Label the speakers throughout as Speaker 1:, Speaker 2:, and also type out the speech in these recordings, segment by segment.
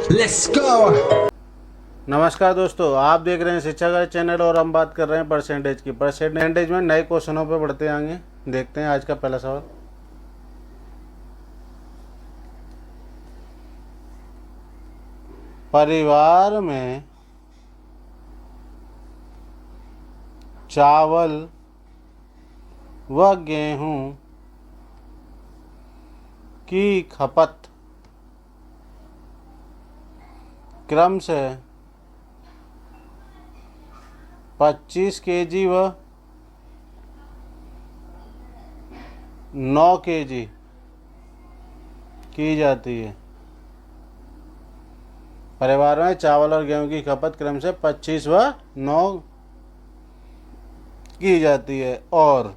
Speaker 1: Let's go!
Speaker 2: नमस्कार दोस्तों, आप देख रहे हैं शिक्षागढ़ चैनल और हम बात कर रहे हैं परसेंटेज की। परसेंटेज में नए क्वेश्चनों पे बढ़ते आएंगे। देखते हैं आज का पहला सवाल। परिवार में चावल व गेहूं की खपत क्रम से 25 केजी व 9 केजी की जाती है। परिवार में चावल और गेहूं की खपत क्रम से 25 व 9 की जाती है और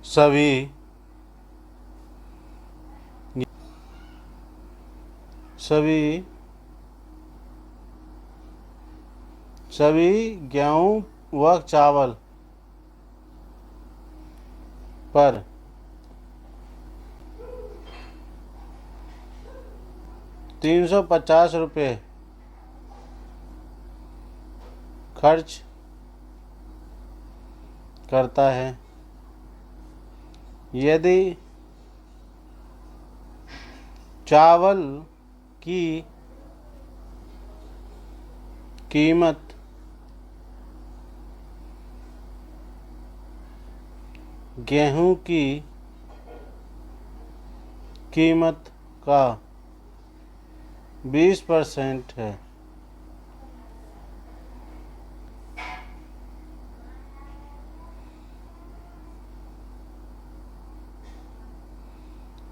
Speaker 2: सभी गेहूं व चावल पर 350 रुपये खर्च करता है। यदि चावल की कीमत गेहूं की कीमत का 20% है,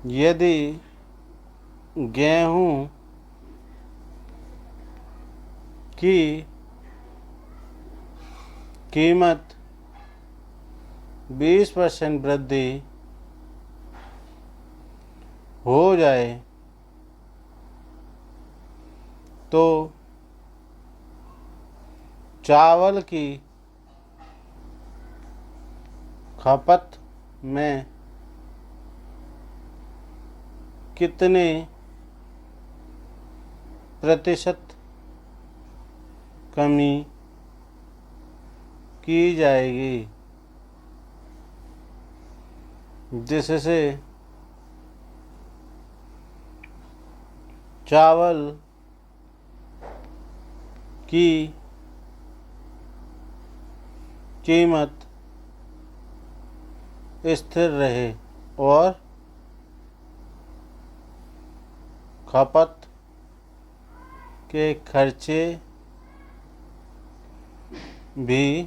Speaker 2: यदि गेहूं की कीमत 20% वृद्धि हो जाए तो चावल की खपत में कितने प्रतिशत कमी की जाएगी, जिससे चावल की कीमत स्थिर रहे और खपत के खर्चे भी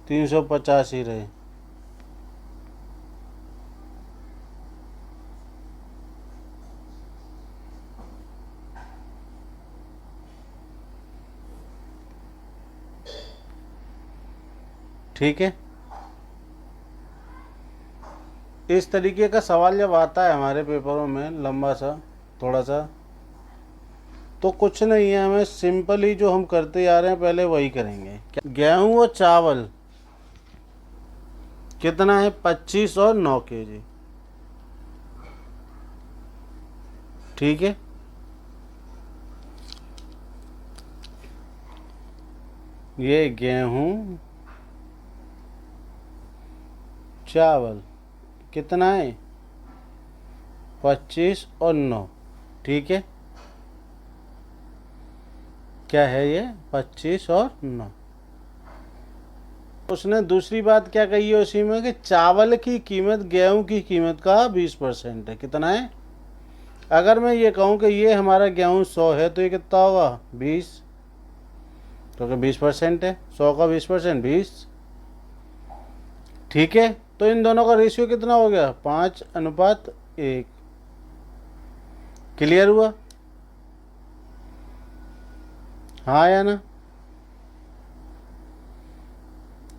Speaker 2: 350 ही रहे। ठीक है, इस तरीके का सवाल जब आता है हमारे पेपरों में लंबा सा थोड़ा सा, तो कुछ नहीं है, हमें सिंपली जो हम करते आ रहे हैं पहले वही करेंगे। गेहूं और चावल कितना है? 25 और 9 केजी। ठीक है, ये गेहूं चावल कितना है? 25 और 9। ठीक है, क्या है ये? 25 और 9। उसने दूसरी बात क्या कही है उसी में कि चावल की कीमत गेहूं की कीमत का 20% है। कितना है? अगर मैं ये कहूँ कि ये हमारा गेहूं 100 है तो ये कितना होगा? 20, क्योंकि 20% है। 100 का 20% 20। ठीक है, तो इन दोनों का रेशियो कितना हो गया? 5:1। क्लियर हुआ? हाँ या ना?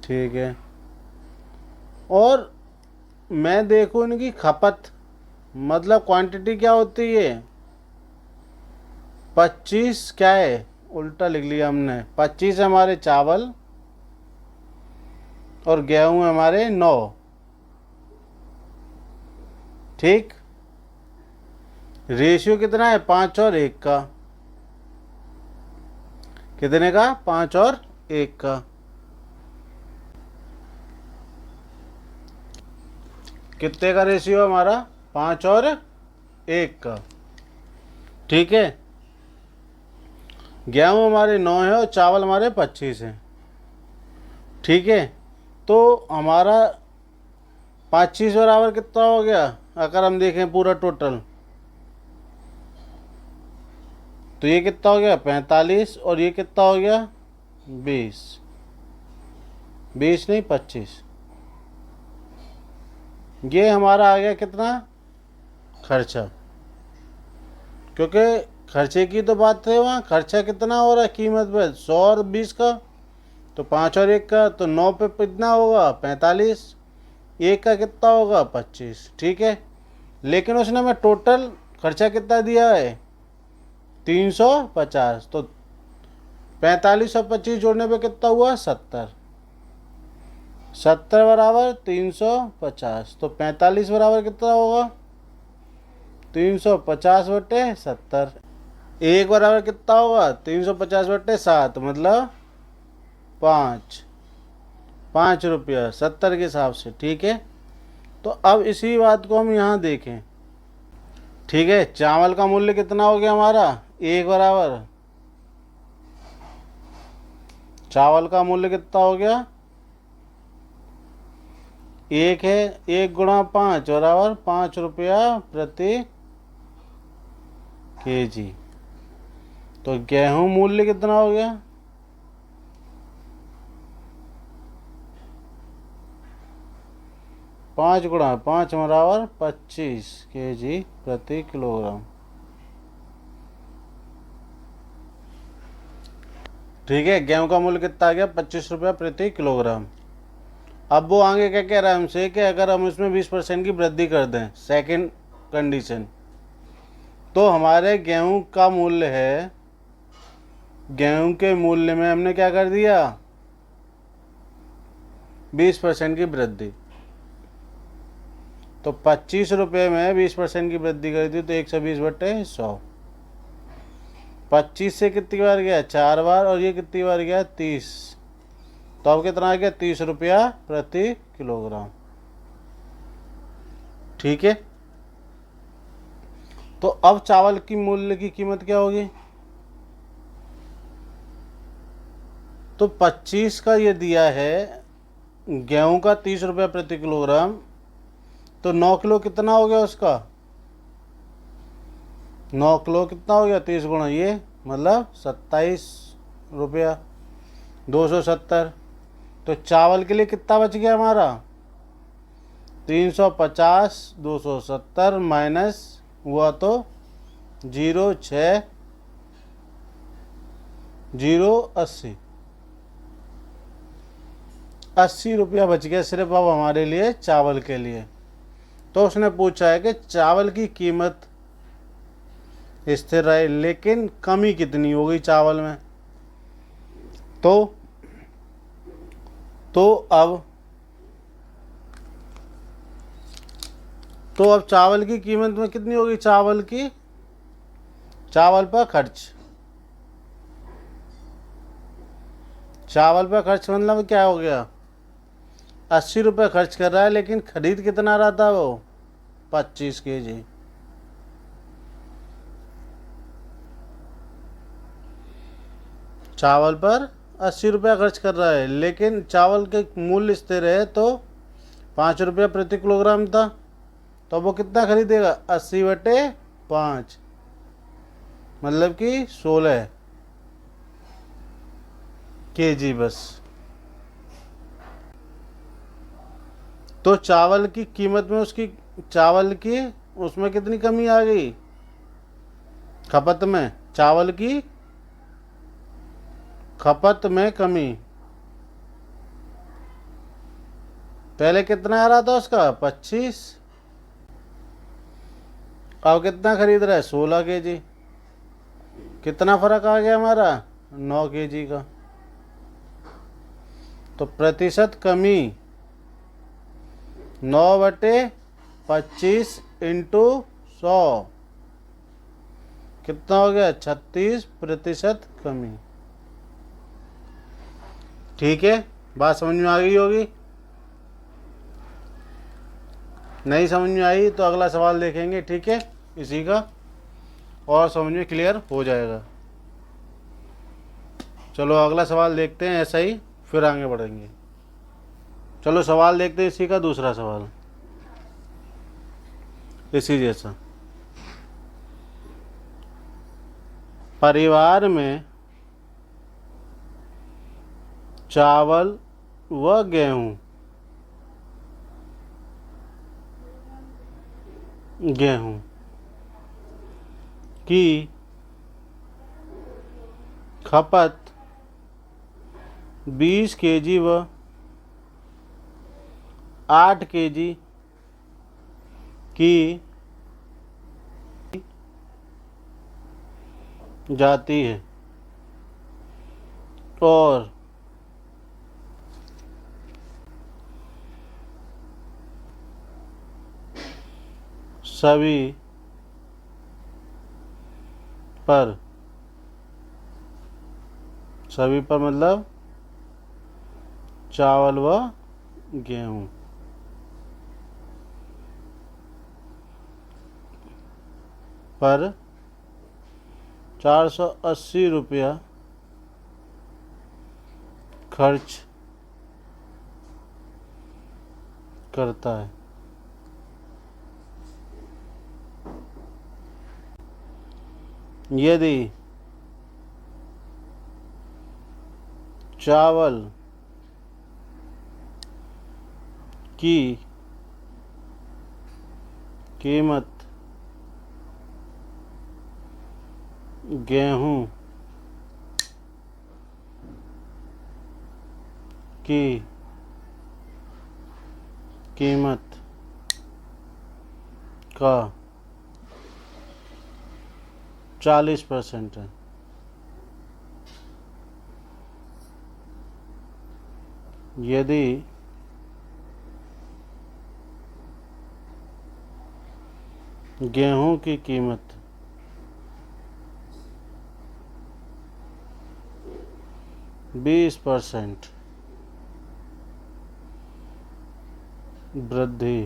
Speaker 2: ठीक है, और मैं देखूँ इनकी खपत, मतलब क्वांटिटी क्या होती है? 25 क्या है? उल्टा लिख लिया हमने। 25 हमारे चावल और गेहूं हमारे 9। ठीक। रेशियो कितना है? 5 और 1 का। कितने का? 5 और 1 का। कितने का रेशियो हमारा? 5 और 1 का। ठीक है। गेहूँ हमारे 9 है और चावल हमारे 25 हैं। ठीक है। तो हमारा 25 बराबर कितना हो गया? अगर हम देखें पूरा टोटल, तो ये कितना हो गया? 45। और ये कितना हो गया? 20। 20 नहीं, 25। ये हमारा आ गया कितना? खर्चा। क्योंकि खर्चे की तो बात है, वहाँ खर्चा कितना हो रहा है कीमत पे? 100 और 20 का। तो 5 और 1 का, तो 9 पे कितना होगा? 45। 1 का कितना होगा? 25। ठीक है। लेकिन उसने मैं टोटल खर्चा कितना दिया है? 350। तो 45 और 25 जोड़ने पे कितना हुआ? 70। 70 बराबर 350। तो 45 बराबर कितना होगा? 350/70। 1 बराबर कितना होगा? 350/7, मतलब 5 रुपया 70 के हिसाब से। ठीक है। तो अब इसी बात को हम यहाँ देखें। ठीक है। चावल का मूल्य कितना हो गया हमारा? 1 बराबर, चावल का मूल्य कितना हो गया? 1 है। 1 गुणा 5 बराबर 5 रुपया प्रति केजी। तो गेहूं मूल्य कितना हो गया? 5 गुणा 5 बराबर 25 केजी प्रति किलोग्राम। ठीक है। गेहूं का मूल्य कितना आ गया? 25 रुपया प्रति किलोग्राम। अब वो आगे क्या कह रहा है हमसे कि अगर हम इसमें 20% की वृद्धि कर दें, सेकंड कंडीशन, तो हमारे गेहूं का मूल्य है, गेहूं के मूल्य में हमने क्या कर दिया? 20% की वृद्धि। तो 25 रुपये में 20% की वृद्धि कर दी, तो 120/100। 25 से कितनी बार गया? 4 बार। और ये कितनी बार गया? 30। तो अब कितना आ गया? 30 रुपया प्रति किलोग्राम। ठीक है। तो अब चावल की मूल्य की कीमत क्या होगी? तो 25 का ये दिया है, गेहूं का 30 रुपया प्रति किलोग्राम। तो 9 किलो कितना हो गया उसका? 9 किलो कितना हो गया? 30 गुणा ये, मतलब 27 रुपया, 270। तो चावल के लिए कितना बच गया हमारा? 350, 270 माइनस हुआ तो 0,6,080। 80 रुपया बच गया सिर्फ अब हमारे लिए, चावल के लिए। तो उसने पूछा है कि चावल की कीमत स्थिर रहे, लेकिन कमी कितनी होगी चावल में? तो अब चावल की कीमत में कितनी होगी? चावल पर खर्च। चावल पर खर्च मतलब क्या हो गया? 80 रुपये खर्च कर रहा है, लेकिन खरीद कितना रहा था वो? 25 केजी। चावल पर 80 रुपया खर्च कर रहा है, लेकिन चावल के मूल्य स्थिर है, तो 5 रुपया प्रति किलोग्राम था। तो वो कितना खरीदेगा? 80/5, मतलब कि 16 केजी बस। तो चावल की कीमत में उसमें कितनी कमी आ गई? खपत में, चावल की खपत में कमी। पहले कितना आ रहा था उसका? 25। अब कितना खरीद रहा है? 16 केजी। कितना फर्क आ गया हमारा? 9 केजी का। तो प्रतिशत कमी 9/25 इंटू 100 कितना हो गया? 36% कमी। ठीक है, बात समझ में आ गई होगी। नहीं समझ में आई तो अगला सवाल देखेंगे, ठीक है, इसी का, और समझ में क्लियर हो जाएगा। चलो अगला सवाल देखते हैं, ऐसा ही फिर आगे बढ़ेंगे। चलो सवाल देखते हैं इसी का, दूसरा सवाल इसी जैसा। परिवार में चावल व गेहूं की खपत 20 केजी व 8 केजी की जाती है और सभी पर मतलब चावल व गेहूं पर 480 रुपया खर्च करता है। यदि चावल की कीमत गेहूं की कीमत का 40% है, यदि गेहूं की कीमत 20% वृद्धि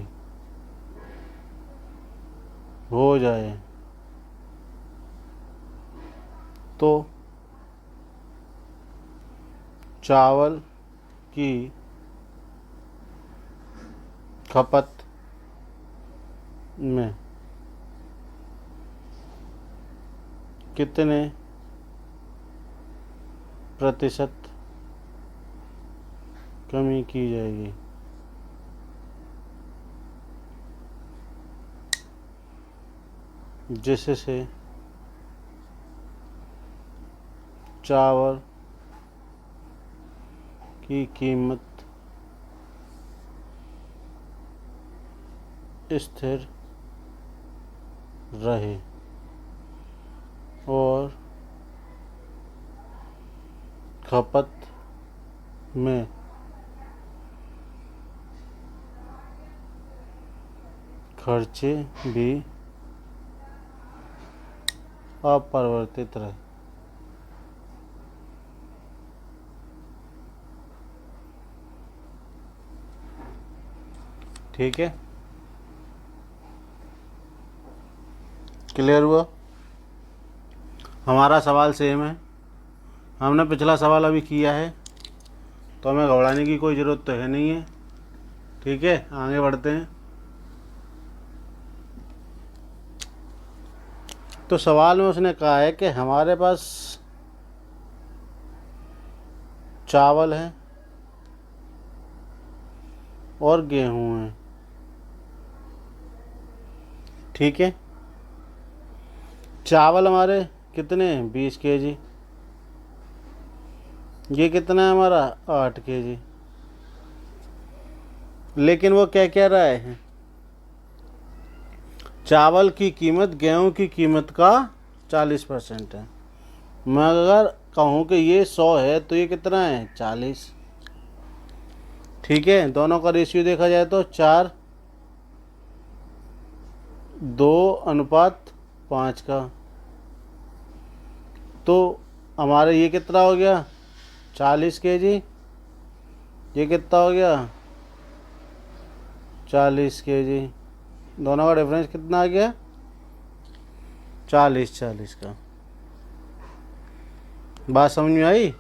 Speaker 2: हो जाए तो चावल की खपत में कितने प्रतिशत कमी की जाएगी? जिससे चावल की कीमत स्थिर रहे और खपत में खर्चे भी अपरिवर्तित रहे। ठीक है, क्लियर हुआ? हमारा सवाल सेम है, हमने पिछला सवाल अभी किया है, तो हमें घबराने की कोई ज़रूरत तो है नहीं है। ठीक है, आगे बढ़ते हैं। तो सवाल में उसने कहा है कि हमारे पास चावल है और गेहूं है, ठीक है। चावल हमारे कितने हैं? 20 केजी। ये कितना है हमारा? 8 केजी। लेकिन वो क्या कह रहा है? चावल की कीमत गेहूं की कीमत का 40% है। मैं अगर कहूँ कि ये 100 है तो ये कितना है? 40। ठीक है, दोनों का रेशियो देखा जाए तो 4 2:5 का। तो हमारा ये कितना हो गया 40 kg, ये कितना हो गया 40 kg, दोनों का डिफरेंस कितना आ गया 40 का। बात समझ में आई?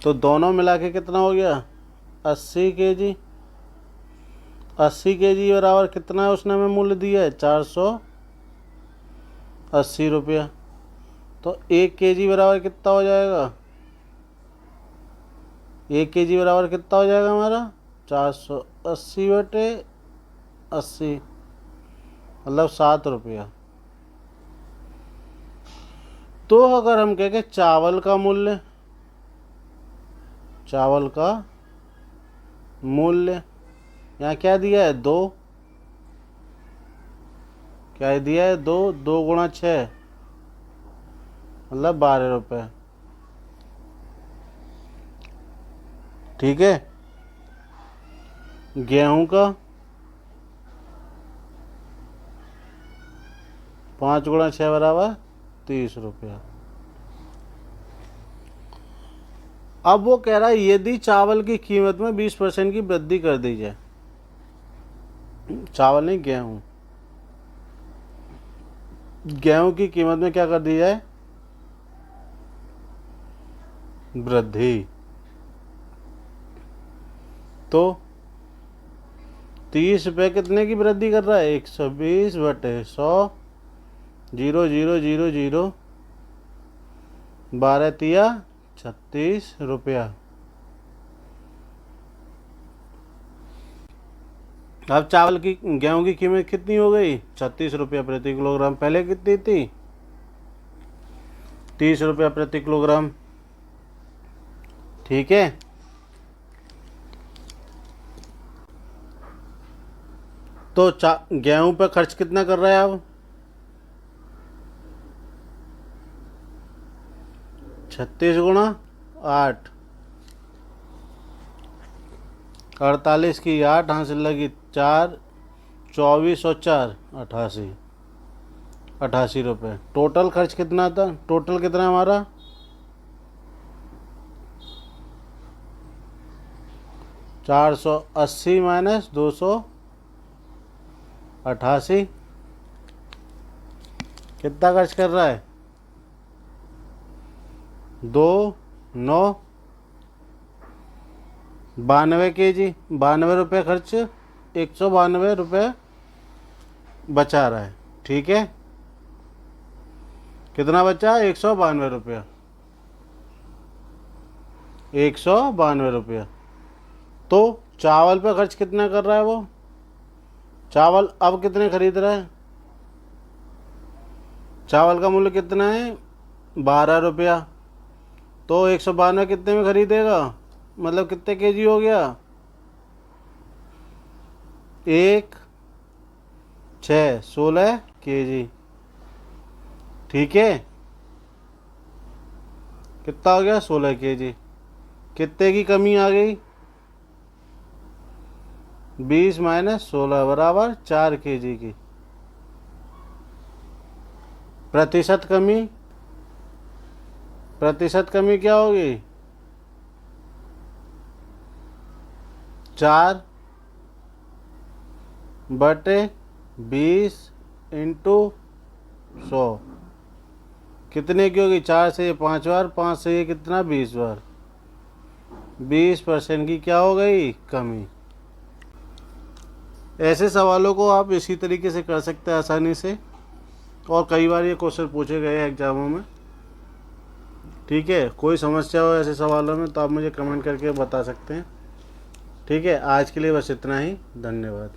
Speaker 2: तो दोनों मिला के कितना हो गया 80 kg। 80 kg बराबर कितना है उसने हमें मूल्य दिया है 480 रुपया। तो 1 kg बराबर कितना हो जाएगा, 1 kg बराबर कितना हो जाएगा हमारा 480/80, मतलब 7 रुपया। तो अगर हम कहें कि चावल का मूल्य यहाँ क्या दिया है 2, क्या दिया है 2, 2 × 6 मतलब 12 रुपये। ठीक है। गेहूं का 5 × 6 बराबर 30 रुपया। अब वो कह रहा है यदि चावल की कीमत में 20% की वृद्धि कर दी जाए, चावल नहीं गेहूं की कीमत में क्या कर दी जाए वृद्धि, तो 30 रुपये कितने की वृद्धि कर रहा है 120/100, 0,000, 12 तिया 36 रुपया। अब चावल की गेहूं की कीमत कितनी हो गई 36 रुपया प्रति किलोग्राम, पहले कितनी थी 30 रुपया प्रति किलोग्राम। ठीक है। तो गेहूं पे खर्च कितना कर रहा है अब 36 × 8, 48 की 8 हासिल लगी 4, 24 और 4 88 रुपये। टोटल खर्च कितना था, टोटल कितना हमारा 480 - 288, कितना खर्च कर रहा है 2, 9, 92 kg, 92 रुपये खर्च, 192 रुपये बचा रहा है। ठीक है। कितना बचा 192 रुपया, 192 रुपया। तो चावल पे खर्च कितना कर रहा है वो, चावल अब कितने खरीद रहा है, चावल का मूल्य कितना है 12 रुपया। तो 192 कितने में खरीदेगा, मतलब कितने केजी हो गया 1, 6, 16 kg। ठीक है। कितना हो गया 16 kg। कितने की कमी आ गई 20 - 16 बराबर 4 kg की। प्रतिशत कमी क्या होगी 4/20 × 100 कितने की होगी, 4 से ये 5 बार, 5 से ये कितना 20 बार, 20% की क्या हो गई कमी। ऐसे सवालों को आप इसी तरीके से कर सकते हैं आसानी से, और कई बार ये क्वेश्चन पूछे गए हैं एग्जामों में। ठीक है। कोई समस्या हो ऐसे सवालों में तो आप मुझे कमेंट करके बता सकते हैं। ठीक है। आज के लिए बस इतना ही, धन्यवाद।